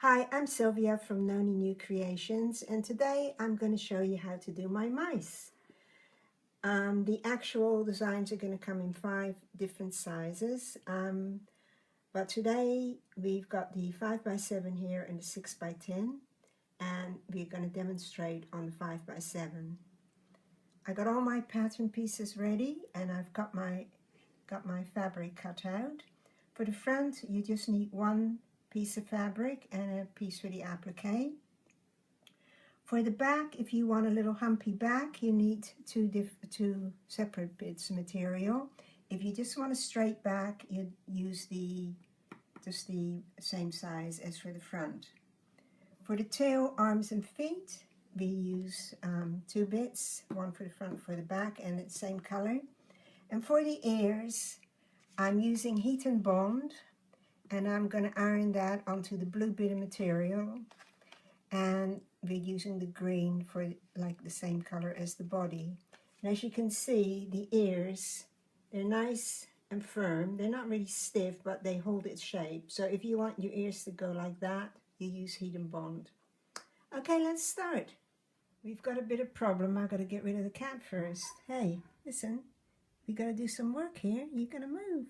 Hi, I'm Sylvia from Noni New Creations, and today I'm going to show you how to do my mice. The actual designs are going to come in 5 different sizes, but today we've got the 5x7 here and the 6x10, and we're going to demonstrate on the 5x7. I got all my pattern pieces ready, and I've got my fabric cut out. For the front, you just need one piece of fabric and a piece for the applique. For the back, if you want a little humpy back, you need two separate bits of material. If you just want a straight back, you use just the same size as for the front. For the tail, arms and feet, we use 2 bits, one for the front, for the back, and it's same color. And for the ears, I'm using heat and bond, and I'm going to iron that onto the blue bit of material, and we're using the green for like the same color as the body. And as you can see, the ears, they're nice and firm. They're not really stiff, but they hold its shape. So if you want your ears to go like that, you use heat and bond. Okay, let's start. We've got a bit of problem. I've got to get rid of the cat first. Hey, listen, we got to do some work here. You're going to move.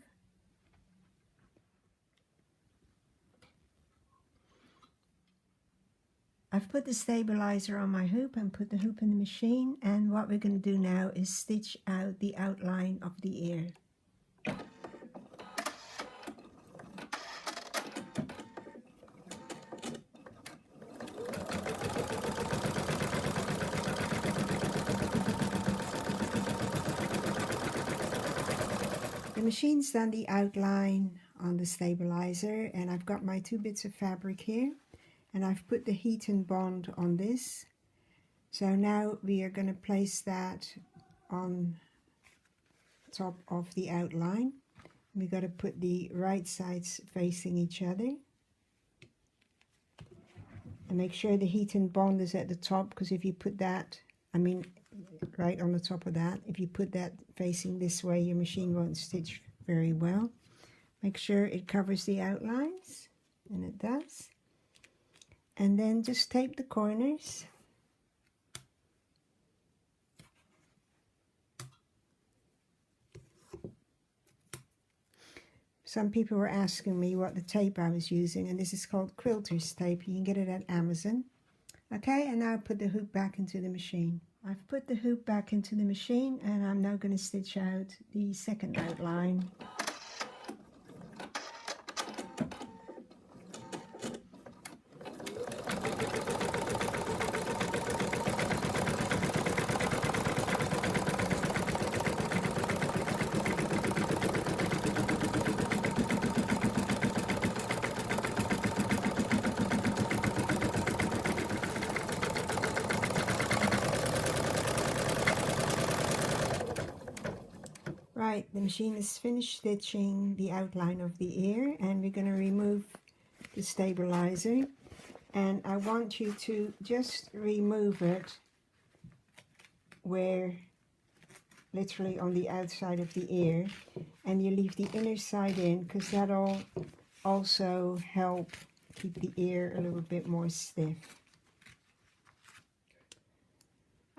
I've put the stabilizer on my hoop and put the hoop in the machine, and what we're going to do now is stitch out the outline of the ear. The machine's done the outline on the stabilizer, and I've got my 2 bits of fabric here. And I've put the heat and bond on this. So now we are going to place that on top of the outline. We've got to put the right sides facing each other. And make sure the heat and bond is at the top, because if you put that, right on the top of that, if you put that facing this way, your machine won't stitch very well. Make sure it covers the outlines, and it does. And then just tape the corners. Some people were asking me what the tape I was using, and this is called quilter's tape. You can get it at Amazon. Okay, and now put the hoop back into the machine. I've put the hoop back into the machine, and I'm now going to stitch out the second outline. Right, the machine is finished stitching the outline of the ear, and we're going to remove the stabilizer, and I want you to just remove it where literally on the outside of the ear, and you leave the inner side in, because that'll also help keep the ear a little bit more stiff.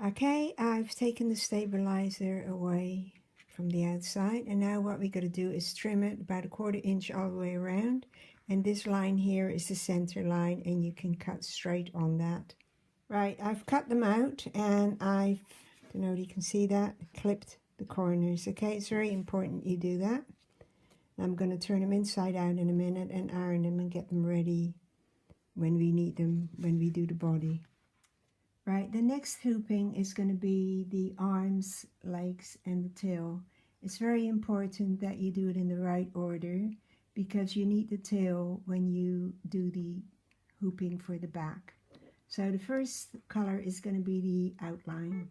Okay, I've taken the stabilizer away from the outside, and now what we're going to do is trim it about 1/4 inch all the way around, and this line here is the center line, and you can cut straight on that. Right, I've cut them out, and I don't know if you can see that, clipped the corners. Okay, it's very important you do that. I'm going to turn them inside out in a minute and iron them and get them ready when we need them, when we do the body. Right, the next hooping is going to be the arms, legs, and the tail. It's very important that you do it in the right order, because you need the tail when you do the hooping for the back. So the first color is going to be the outline.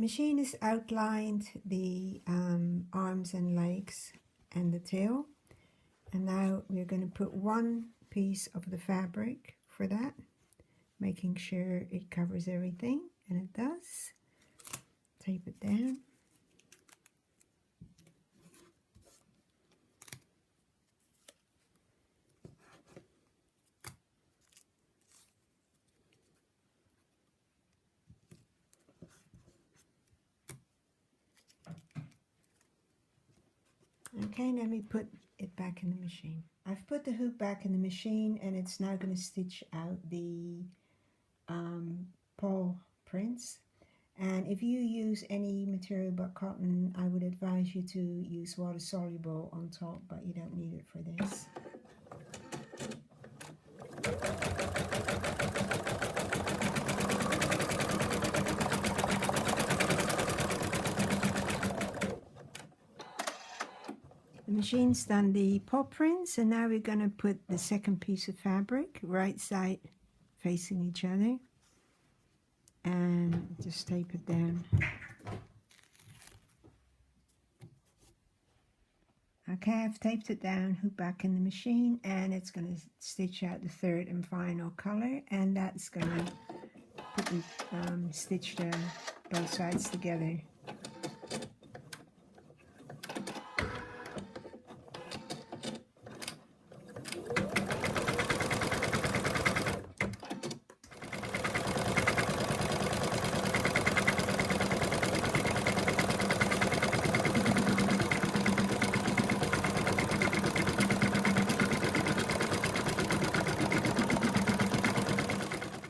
machine has outlined the arms and legs and the tail, and now we're going to put one piece of the fabric for that, making sure it covers everything, and it does. Tape it down. Okay, let me put it back in the machine. I've put the hoop back in the machine, and it's now going to stitch out the paw prints. And if you use any material but cotton, I would advise you to use water soluble on top, but you don't need it for this. The machine's done the paw prints, and now we're going to put the second piece of fabric right side facing each other, and just tape it down. Okay, I've taped it down, hoop back in the machine, and it's going to stitch out the third and final color, and that's going to put the, stitch both sides together.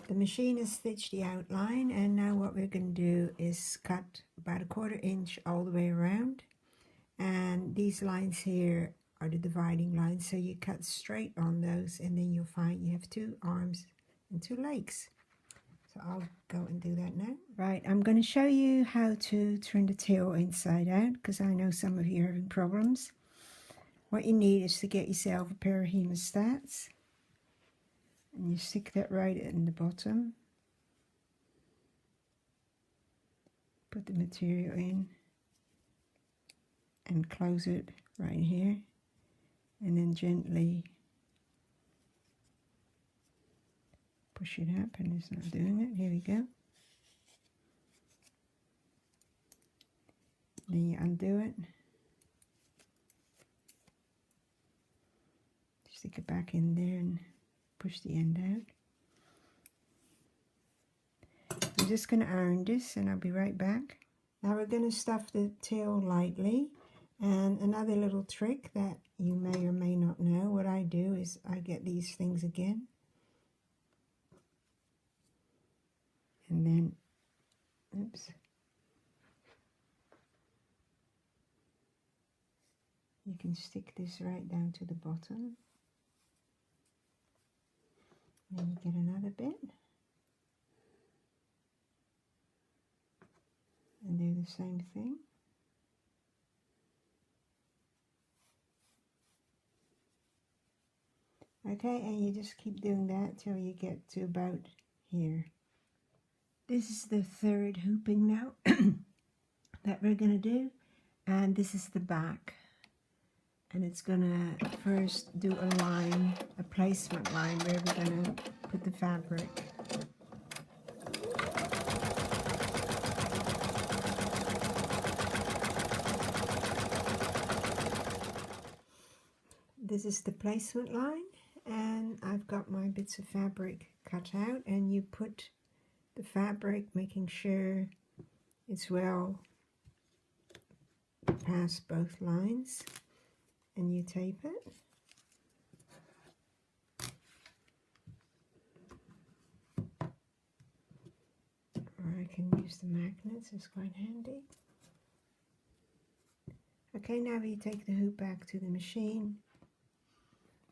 The machine has stitched the outline, and now what we're going to do is cut about 1/4 inch all the way around, and these lines here are the dividing lines, so you cut straight on those, and then you'll find you have 2 arms and 2 legs. So I'll go and do that now. Right, I'm going to show you how to turn the tail inside out, because I know some of you are having problems. What you need is to get yourself a pair of hemostats, and you stick that right in the bottom. Put the material in and close it right here, and then gently push it up, and it's not doing it. Here we go. Then you undo it, stick it back in there and push the end out. I'm just going to iron this, and I'll be right back. Now we're going to stuff the tail lightly, and another little trick that you may or may not know, what I do is I get these things again, and then, oops, you can stick this right down to the bottom. Then you get another bit, and do the same thing. Okay, and you just keep doing that till you get to about here. This is the third hooping now that we're going to do, and this is the back. And it's going to first do a line, a placement line, where we're going to put the fabric. This is the placement line, and I've got my bits of fabric cut out, and you put the fabric, making sure it's well past both lines, and you tape it. Or I can use the magnets, it's quite handy. Okay, now we take the hoop back to the machine,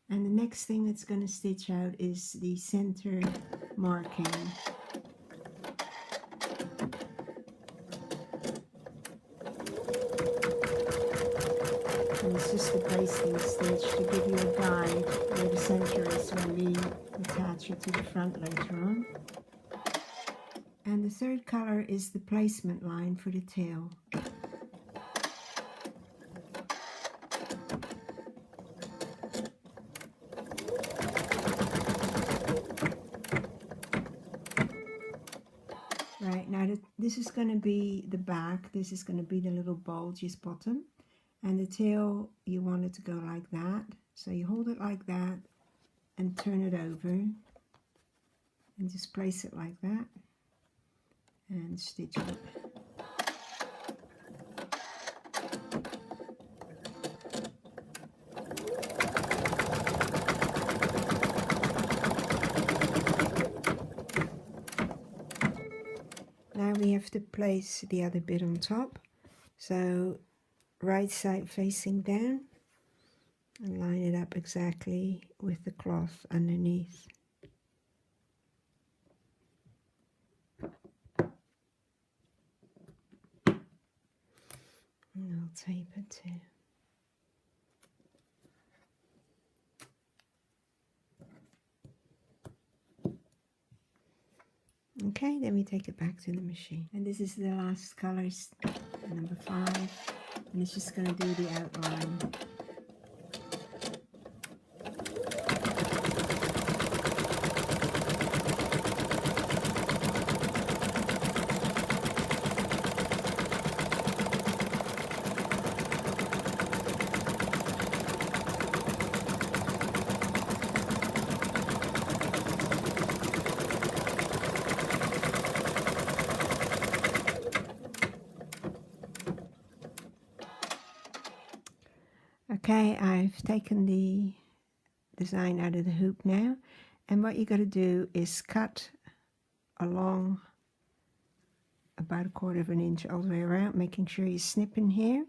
and the next thing it's going to stitch out is the center marking. And it's just a basting stitch to give you a guide where the center is when we attach it to the front later on. And the third color is the placement line for the tail. Right, now this is going to be the back, this is going to be the little bulges bottom, and the tail, you want it to go like that. So you hold it like that and turn it over and just place it like that and stitch it. Now we have to place the other bit on top. So right side facing down and line it up exactly with the cloth underneath. And I'll tape it too. Okay, then we take it back to the machine. And this is the last color, number 5. And it's just going to do the outline. Okay, I've taken the design out of the hoop now, and what you got to do is cut along about 1/4 of an inch all the way around, making sure you snip in here.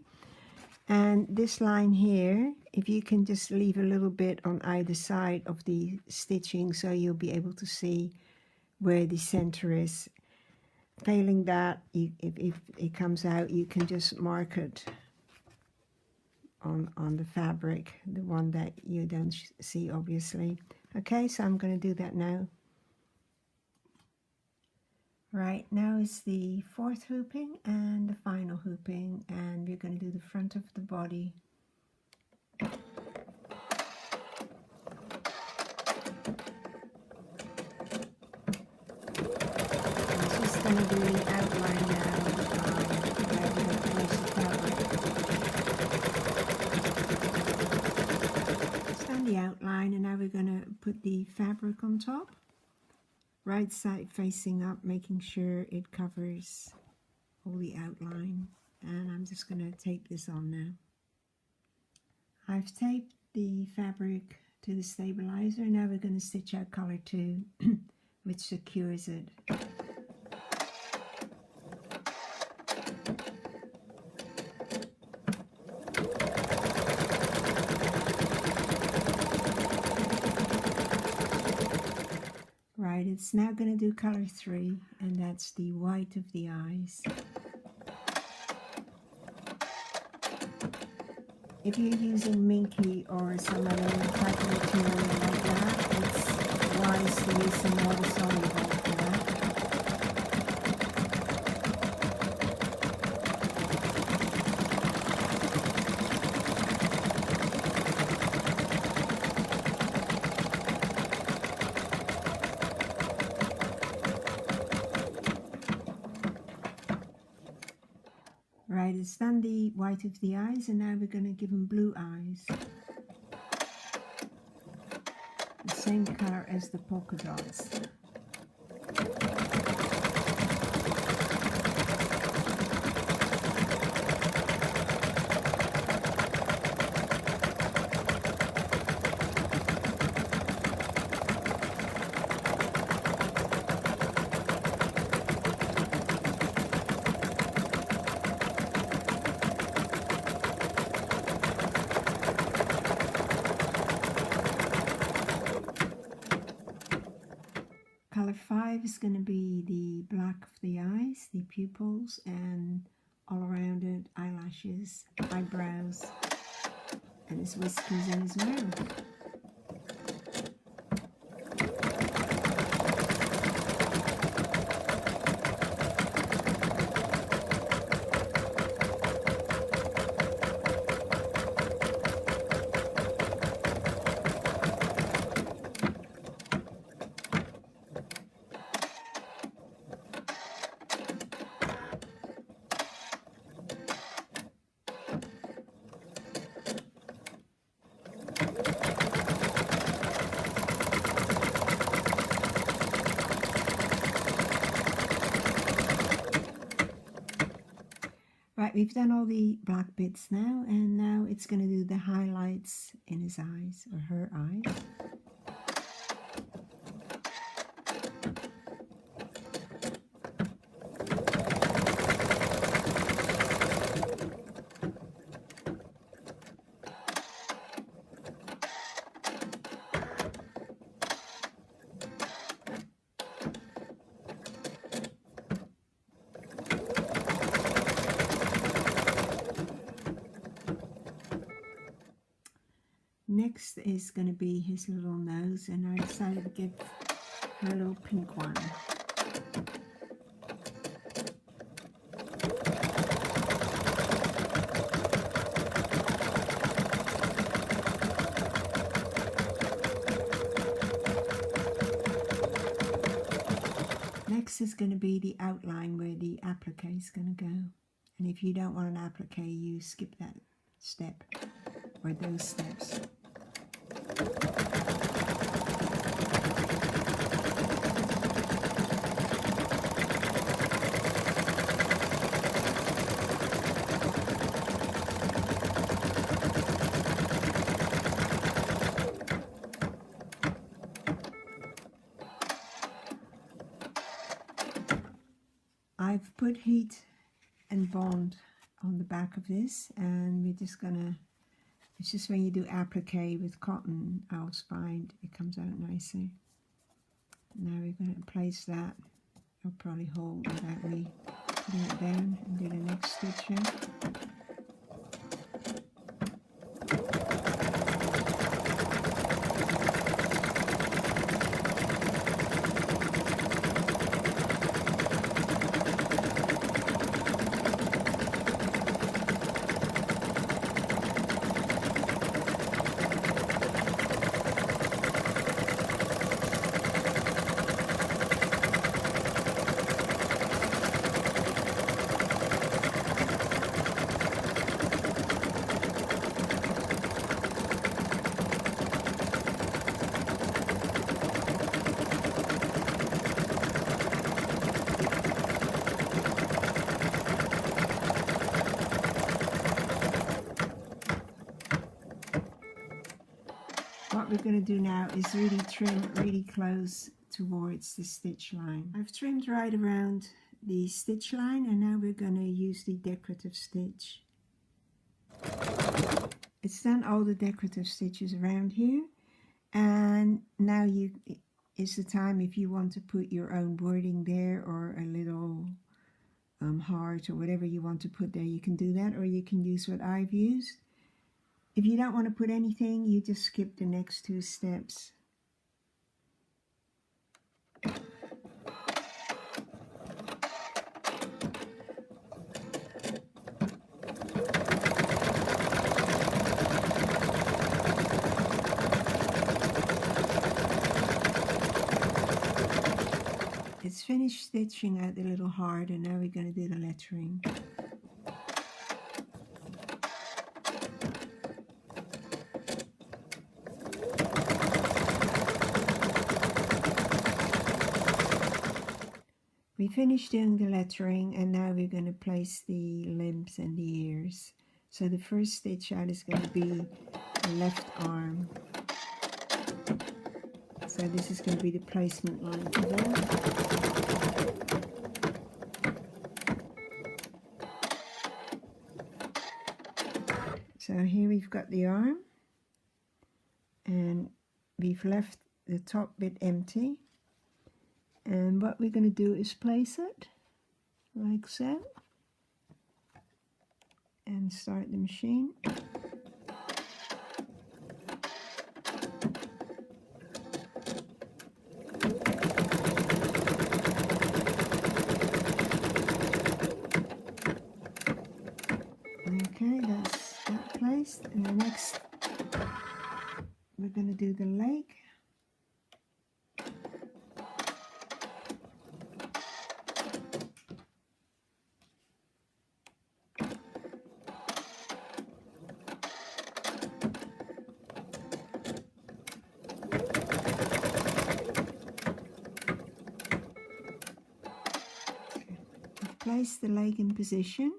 And this line here, if you can just leave a little bit on either side of the stitching so you'll be able to see where the center is. Failing that, if it comes out, you can just mark it on the fabric, the one that you don't see obviously. Okay, so I'm going to do that now. Right, now is the 4th hooping and the final hooping, and we're going to do the front of the body. I'm just going to do the outline now. The outline, and now we're going to put the fabric on top, right side facing up, making sure it covers all the outline. And I'm just going to tape this on now. I've taped the fabric to the stabilizer. Now we're going to stitch out color 2 which secures it. Right, it's now going to do color 3, and that's the white of the eyes. If you're using Minky or some other type of material like that, it's wise to use some water soluble for that. Right, it's done the white of the eyes, and now we're going to give them blue eyes. The same color as the polka dots. Color 5 is going to be the black of the eyes, the pupils, and all around it, eyelashes, eyebrows, and his whiskers and his mouth. Right, we've done all the black bits now, and now it's going to do the highlights in his eyes, or her eyes. Next is going to be his little nose, and I decided to give her a little pink one. Next is going to be the outline where the applique is going to go. And if you don't want an applique, you skip that step, or those steps. I've put heat and bond on the back of this, and we're just gonna, it's just when you do applique with cotton owl's bind, it comes out nicely. Now we're going to place that. I'll probably hold without me putting it down and do the next stitch here. What we're going to do now is really trim really close towards the stitch line. I've trimmed right around the stitch line, and now we're going to use the decorative stitch. It's done all the decorative stitches around here, and now is the time if you want to put your own wording there, or a little heart or whatever you want to put there, you can do that, or you can use what I've used. If you don't want to put anything, you just skip the next two steps. It's finished stitching out the little heart, and now we're going to do the lettering. We finished doing the lettering, and now we're going to place the limbs and the ears. So the first stitch out is going to be the left arm. So this is going to be the placement line for that. So here we've got the arm, and we've left the top bit empty. And what we're going to do is place it like so, and start the machine. Okay, that's that placed, and the next we're going to do the leg. Place the leg in position,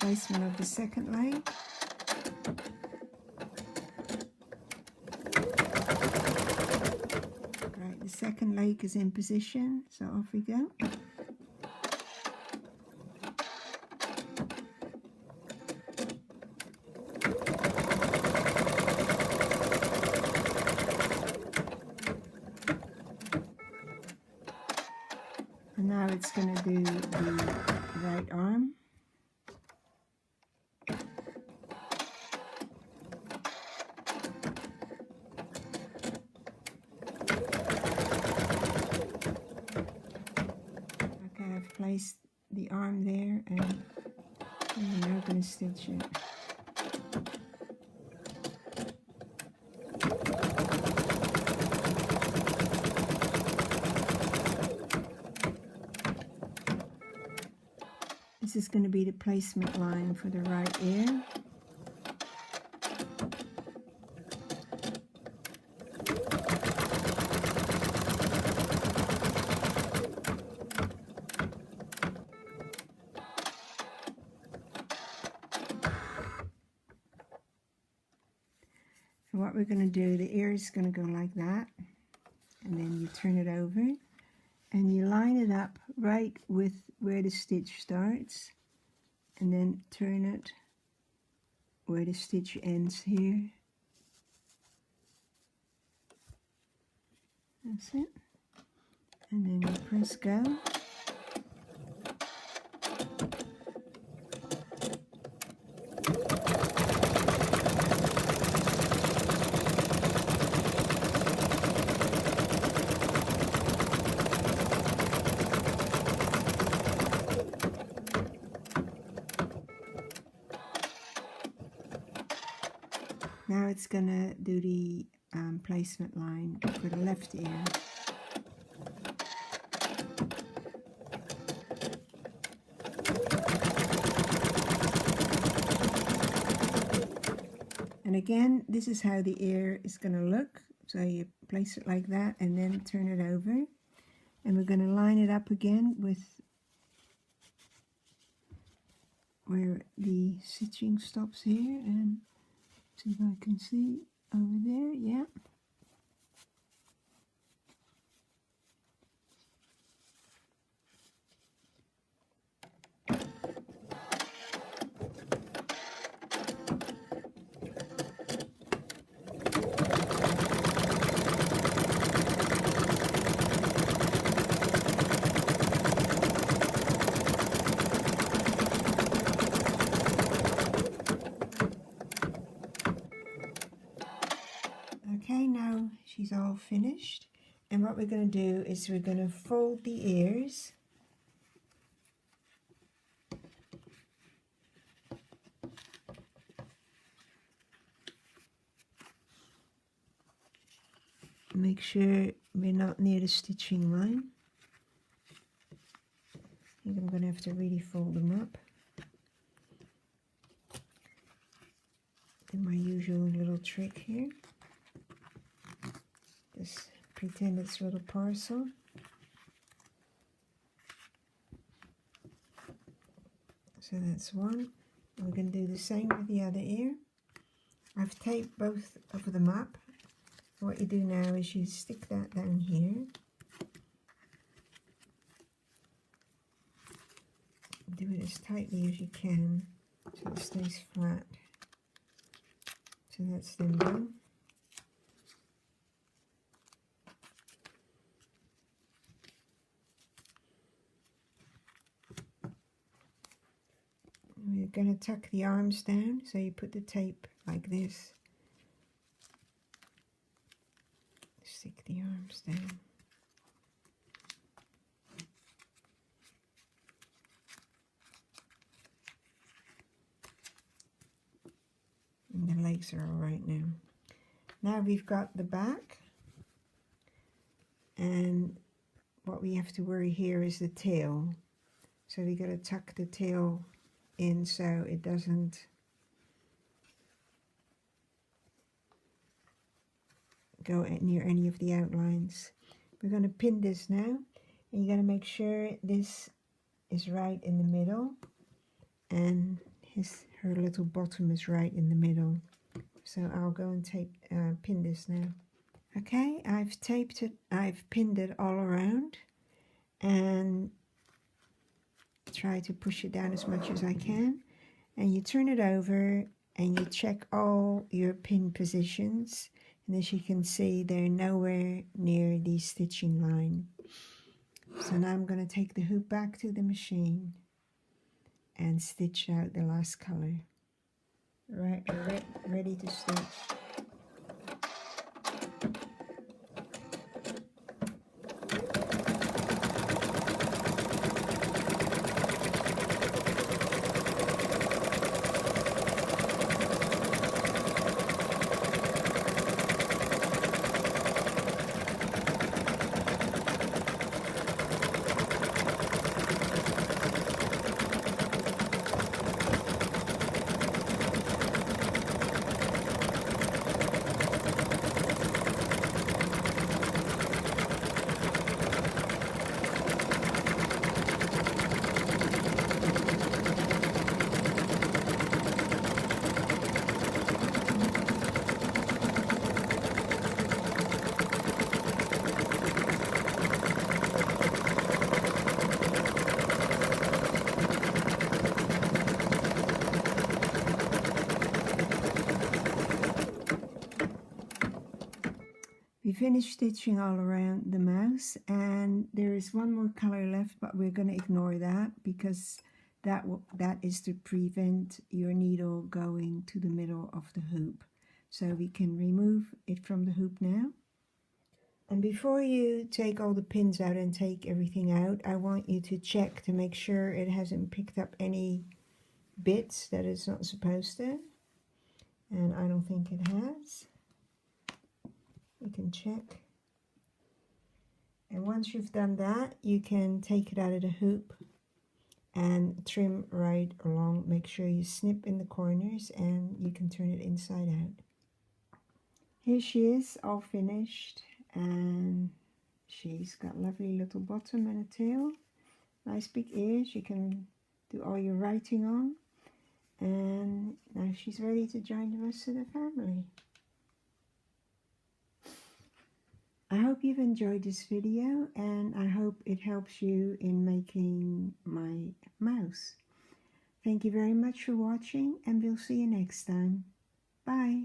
placement of the second leg. Right, the second leg is in position, so off we go. And now it's going to do the right arm. Okay, I've placed the arm there, and I'm now going to stitch it. This is going to be the placement line for the right ear. And what we're going to do, the ear is going to go like that, and then you turn it over and you line it up right with where the stitch starts, and then turn it where the stitch ends here. That's it. And then you press go. Now it's going to do the placement line for the left ear. And again, this is how the ear is going to look. So you place it like that and then turn it over. And we're going to line it up again with where the stitching stops here, and see if I can see over there. Yeah. Okay, now she's all finished, and what we're going to do is we're going to fold the ears. Make sure we're not near the stitching line. I think I'm going to have to really fold them up. Do my usual little trick here. Just pretend it's a little parcel. So that's one. And we're going to do the same with the other ear. I've taped both of them up. What you do now is you stick that down here. Do it as tightly as you can so it stays flat. So that's them done. We're going to tuck the arms down, so you put the tape like this. Stick the arms down. And the legs are all right now. Now we've got the back, and what we have to worry here is the tail. So we got to tuck the tail in so it doesn't go near any of the outlines. We're going to pin this now, and you're going to make sure this is right in the middle, and her little bottom is right in the middle. So I'll go and pin this now. Okay, I've pinned it all around and try to push it down as much as I can. And you turn it over and you check all your pin positions. And as you can see, they're nowhere near the stitching line. So now I'm going to take the hoop back to the machine and stitch out the last color. Right, ready to stitch. We finished stitching all around the mouse, and there is one more color left, but we're going to ignore that because that is to prevent your needle going to the middle of the hoop. So we can remove it from the hoop now. And before you take all the pins out and take everything out, I want you to check to make sure it hasn't picked up any bits that it's not supposed to. And I don't think it has. You can check. And once you've done that, you can take it out of the hoop and trim right along. Make sure you snip in the corners and you can turn it inside out. Here she is, all finished, and she's got lovely little bottom and a tail. Nice big ears you can do all your writing on. And now she's ready to join the rest of the family. I hope you've enjoyed this video, and I hope it helps you in making my mouse. Thank you very much for watching, and we'll see you next time. Bye.